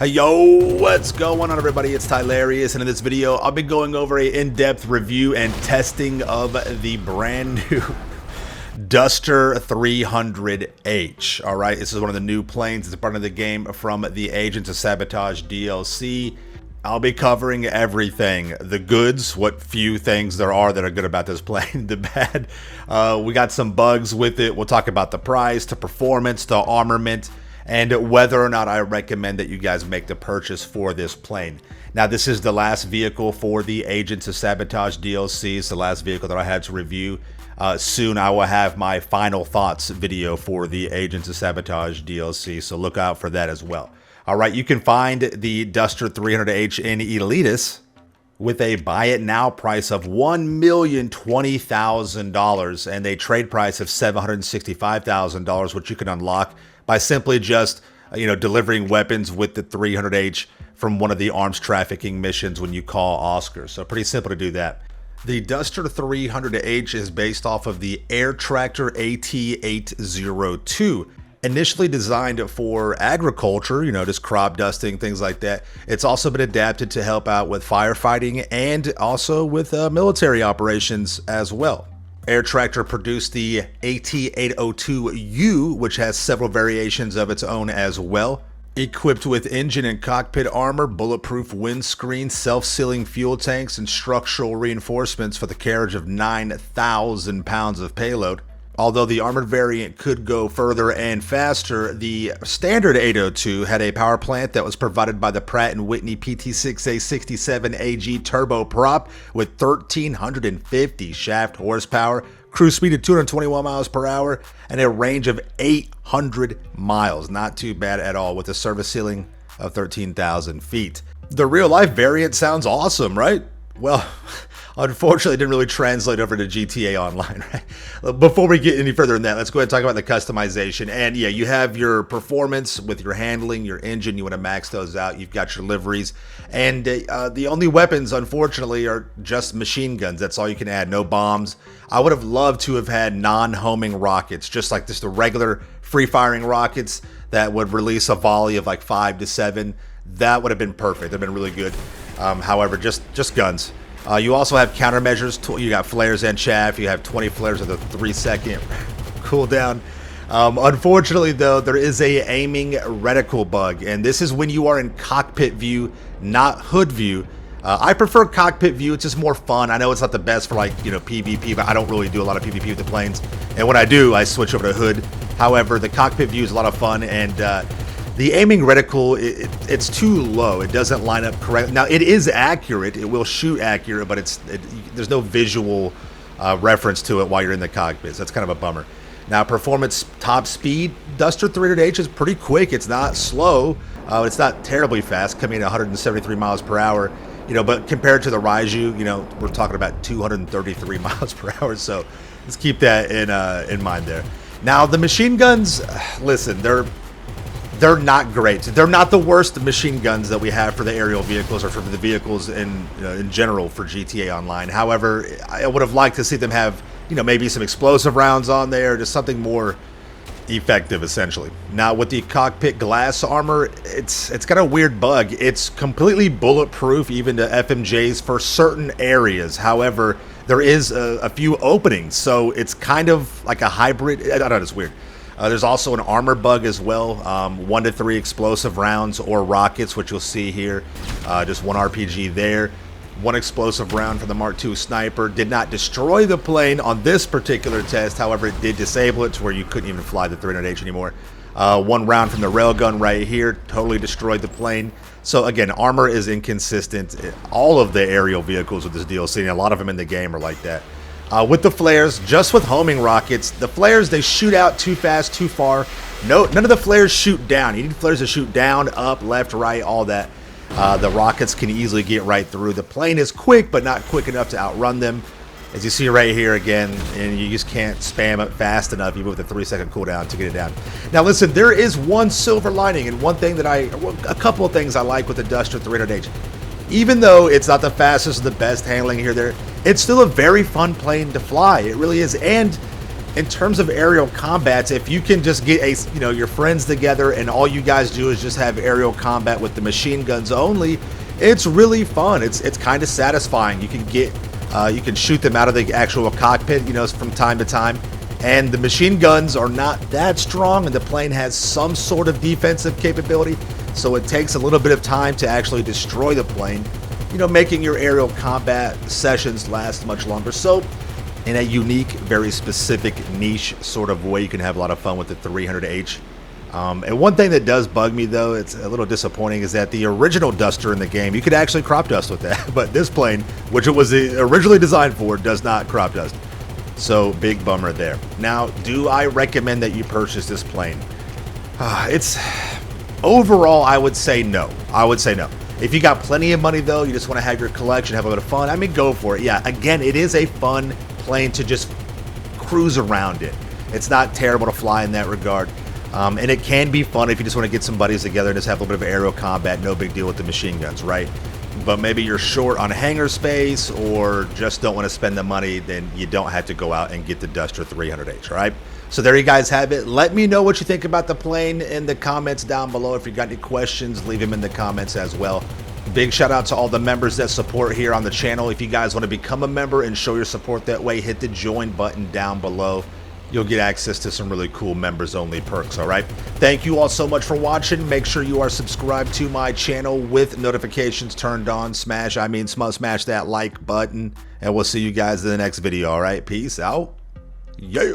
Hey yo, what's going on everybody? It's Tylarious, and in this video I'll be going over a in-depth review and testing of the brand new Duster 300H. Alright, this is one of the new planes. It's part of the game from the Agents of Sabotage DLC. I'll be covering everything. The goods, what few things there are that are good about this plane. The bad, we got some bugs with it. We'll talk about the price, the performance, the armament, and whether or not I recommend that you guys make the purchase for this plane. Now, this is the last vehicle for the Agents of Sabotage DLC. It's the last vehicle that I had to review. Soon I will have my final thoughts video for the Agents of Sabotage DLC, so look out for that as well. Alright, you can find the Duster 300H in Elitist with a buy it now price of $1,020,000 and a trade price of $765,000, which you can unlock by simply just, delivering weapons with the 300H from one of the arms trafficking missions when you call Oscar. So pretty simple to do that. The Duster 300H is based off of the Air Tractor AT802. Initially designed for agriculture, just crop dusting, things like that. It's also been adapted to help out with firefighting and also with military operations as well. Air Tractor produced the AT802U, which has several variations of its own as well. Equipped with engine and cockpit armor, bulletproof windscreen, self-sealing fuel tanks, and structural reinforcements for the carriage of 9,000 pounds of payload. Although the armored variant could go further and faster, the standard 802 had a power plant that was provided by the Pratt & Whitney PT6A67AG turboprop with 1,350 shaft horsepower, cruise speed of 221 miles per hour, and a range of 800 miles. Not too bad at all, with a service ceiling of 13,000 feet. The real-life variant sounds awesome, right? Well, unfortunately, it didn't really translate over to GTA Online, right? Before we get any further in that, let's go ahead and talk about the customization. And yeah, you have your performance with your handling, your engine. You want to max those out. You've got your liveries. And the only weapons, unfortunately, are just machine guns. That's all you can add. No bombs. I would have loved to have had non-homing rockets, just like the regular free-firing rockets that would release a volley of like 5 to 7. That would have been perfect. That would have been really good. However, just guns. You also have countermeasures. You got flares and chaff. You have 20 flares with a 3-second cooldown. Unfortunately, though, there is a aiming reticle bug, and this is when you are in cockpit view, not hood view. I prefer cockpit view. It's just more fun. I know it's not the best for PvP, but I don't really do a lot of PvP with the planes. And when I do, I switch over to hood. However, the cockpit view is a lot of fun, and the aiming reticle, it's too low. It doesn't line up correctly. Now, it is accurate. It will shoot accurate, but there's no visual reference to it while you're in the cockpit. So that's kind of a bummer. Now, performance top speed, Duster 300H is pretty quick. It's not slow. It's not terribly fast, coming in at 173 miles per hour. But compared to the Raiju, we're talking about 233 miles per hour. So let's keep that in mind there. Now, the machine guns, listen, they're not great. They're not the worst machine guns that we have for the aerial vehicles or for the vehicles in general for GTA Online. However, I would have liked to see them have, maybe some explosive rounds on there, just something more effective, essentially. Now, with the cockpit glass armor, it's got a weird bug. It's completely bulletproof, even to FMJs for certain areas. However, there is a few openings, so it's kind of like a hybrid. I don't know, it's weird. There's also an armor bug as well, 1 to 3 explosive rounds or rockets, which you'll see here. Just 1 RPG there. 1 explosive round from the Mark II sniper. Did not destroy the plane on this particular test. However, it did disable it to where you couldn't even fly the 300H anymore. 1 round from the railgun right here. Totally destroyed the plane. So again, armor is inconsistent. All of the aerial vehicles with this DLC, and a lot of them in the game are like that. With the flares, just with homing rockets, the flares, they shoot out too fast, too far. None of the flares shoot down. You need flares to shoot down, up, left, right, all that. The rockets can easily get right through. The plane is quick, but not quick enough to outrun them. As you see right here again, and you just can't spam it fast enough, even with a 3-second cooldown to get it down. Now listen, there is one silver lining, and a couple of things I like with the Duster 300H. Even though it's not the fastest or the best handling here, it's still a very fun plane to fly. It really is. And in terms of aerial combats, if you can just get your friends together and all you guys do is just have aerial combat with the machine guns only, it's really fun. It's kind of satisfying. You can shoot them out of the actual cockpit, from time to time. And the machine guns are not that strong, and the plane has some sort of defensive capability, so it takes a little bit of time to actually destroy the plane, making your aerial combat sessions last much longer. So in a unique, very specific niche sort of way, you can have a lot of fun with the 300H. And one thing that does bug me, though, it's a little disappointing, is that the original Duster in the game, you could actually crop dust with that, but this plane, which it was originally designed for, does not crop dust. So big bummer there. Now, do I recommend that you purchase this plane? It's overall, I would say no. If you got plenty of money, though, you just want to have your collection, have a bit of fun, I mean, go for it. Yeah, again, it is a fun plane to just cruise around in. It's not terrible to fly in that regard. And it can be fun if you just want to get some buddies together and just have a little bit of aerial combat. No big deal with the machine guns, right? But maybe you're short on hangar space or just don't want to spend the money, then you don't have to go out and get the Duster 300H, all right? So there you guys have it. Let me know what you think about the plane in the comments down below. If you got any questions, leave them in the comments as well. Big shout out to all the members that support here on the channel. If you guys want to become a member and show your support that way, hit the join button down below. You'll get access to some really cool members only perks, all right? Thank you all so much for watching. Make sure you are subscribed to my channel with notifications turned on. Smash that like button, and we'll see you guys in the next video, all right? Peace out. Yeah.